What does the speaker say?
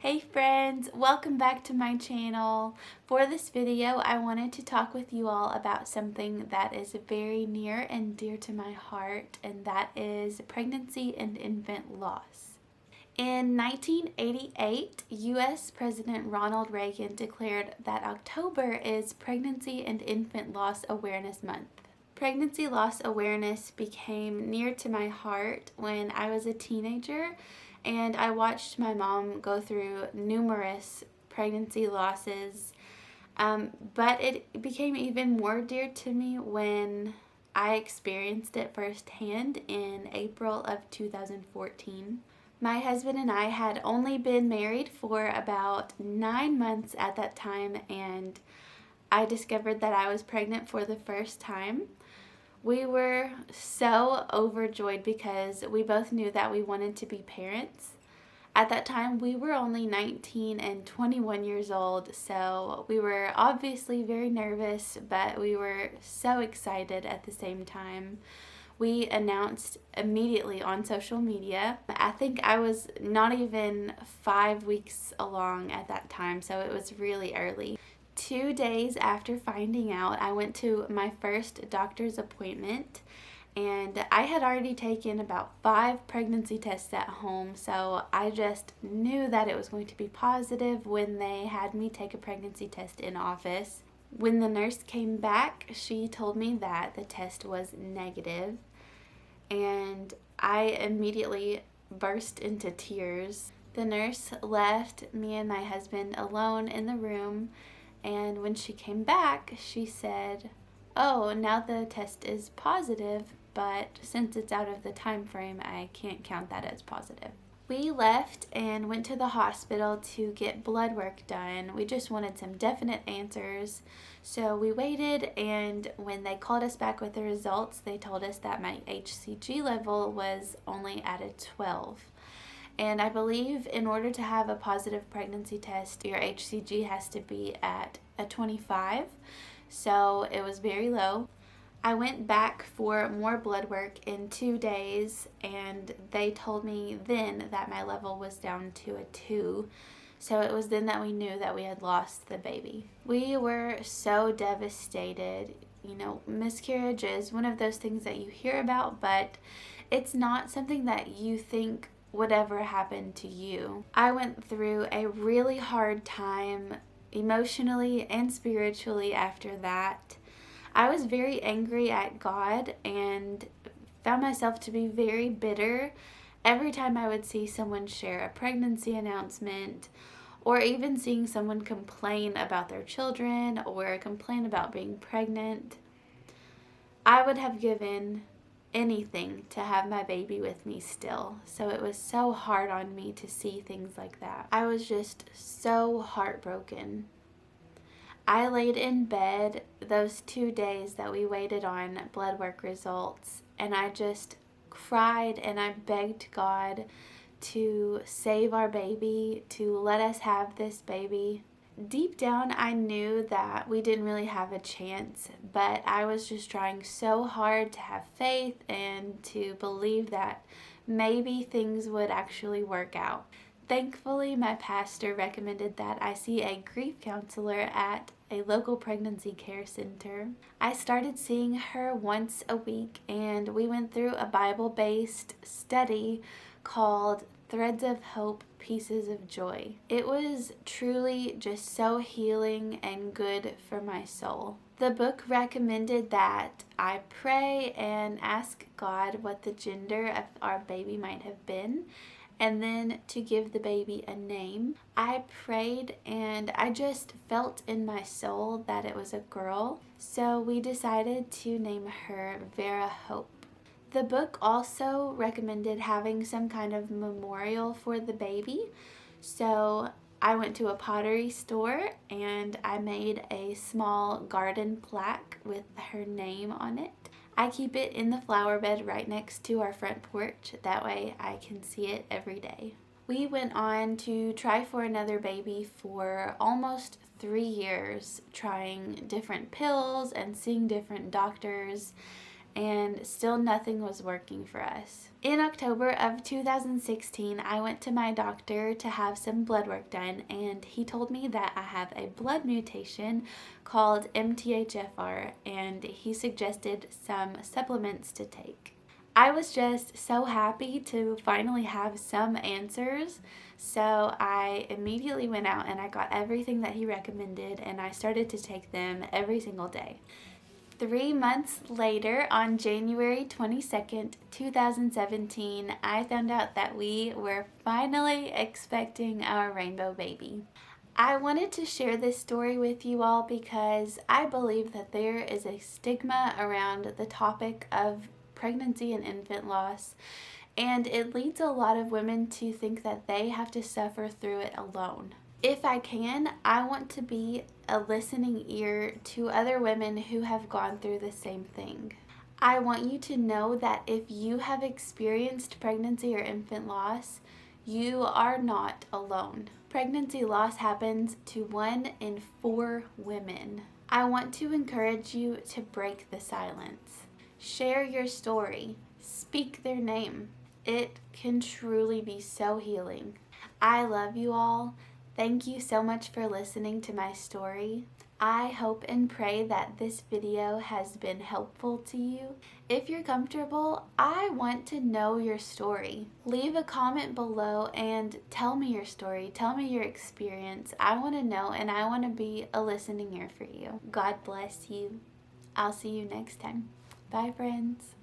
Hey friends, welcome back to my channel. For this video, I wanted to talk with you all about something that is very near and dear to my heart, and that is pregnancy and infant loss. In 1988, U.S. President Ronald Reagan declared that October is Pregnancy and Infant Loss Awareness Month. Pregnancy loss awareness became near to my heart when I was a teenager and I watched my mom go through numerous pregnancy losses, but it became even more dear to me when I experienced it firsthand in April of 2014. My husband and I had only been married for about 9 months at that time, and I discovered that I was pregnant for the first time. We were so overjoyed because we both knew that we wanted to be parents. At that time, we were only 19 and 21 years old, so we were obviously very nervous, but we were so excited at the same time. We announced immediately on social media. I think I was not even 5 weeks along at that time, so it was really early. 2 days after finding out, I went to my first doctor's appointment, and I had already taken about 5 pregnancy tests at home, so I just knew that it was going to be positive when they had me take a pregnancy test in office. When the nurse came back, she told me that the test was negative, and I immediately burst into tears. The nurse left me and my husband alone in the room, and when she came back, she said, "Oh, now the test is positive, but since it's out of the time frame, I can't count that as positive." We left and went to the hospital to get blood work done. We just wanted some definite answers. So we waited, and when they called us back with the results, they told us that my HCG level was only at a 12. And I believe in order to have a positive pregnancy test, your HCG has to be at a 25. So it was very low. I went back for more blood work in 2 days, and they told me then that my level was down to a 2. So it was then that we knew that we had lost the baby. We were so devastated. You know, miscarriage is one of those things that you hear about, but it's not something that you think would ever happen to you. I went through a really hard time emotionally and spiritually after that. I was very angry at God and found myself to be very bitter every time I would see someone share a pregnancy announcement, or even seeing someone complain about their children or complain about being pregnant. I would have given anything to have my baby with me still. So it was so hard on me to see things like that. I was just so heartbroken. I laid in bed those 2 days that we waited on blood work results, and I just cried and I begged God to save our baby, to let us have this baby. Deep down, I knew that we didn't really have a chance, but I was just trying so hard to have faith and to believe that maybe things would actually work out. Thankfully, my pastor recommended that I see a grief counselor at a local pregnancy care center. I started seeing her once a week, and we went through a Bible-based study called Threads of Hope, Pieces of Joy. It was truly just so healing and good for my soul. The book recommended that I pray and ask God what the gender of our baby might have been, and then to give the baby a name. I prayed, and I just felt in my soul that it was a girl, so we decided to name her Vera Hope. The book also recommended having some kind of memorial for the baby, so I went to a pottery store and I made a small garden plaque with her name on it. I keep it in the flower bed right next to our front porch, that way I can see it every day. We went on to try for another baby for almost 3 years, trying different pills and seeing different doctors. and still nothing was working for us. In October of 2016, I went to my doctor to have some blood work done, and he told me that I have a blood mutation called MTHFR, and he suggested some supplements to take. I was just so happy to finally have some answers, so I immediately went out and I got everything that he recommended, and I started to take them every single day. 3 months later, on January 22nd, 2017, I found out that we were finally expecting our rainbow baby. I wanted to share this story with you all because I believe that there is a stigma around the topic of pregnancy and infant loss, and it leads a lot of women to think that they have to suffer through it alone. If I can, I want to be a listening ear to other women who have gone through the same thing. I want you to know that if you have experienced pregnancy or infant loss, you are not alone. Pregnancy loss happens to 1 in 4 women. I want to encourage you to break the silence. Share your story. Speak their name. It can truly be so healing. I love you all. Thank you so much for listening to my story. I hope and pray that this video has been helpful to you. If you're comfortable, I want to know your story. Leave a comment below and tell me your story. Tell me your experience. I want to know, and I want to be a listening ear for you. God bless you. I'll see you next time. Bye, friends.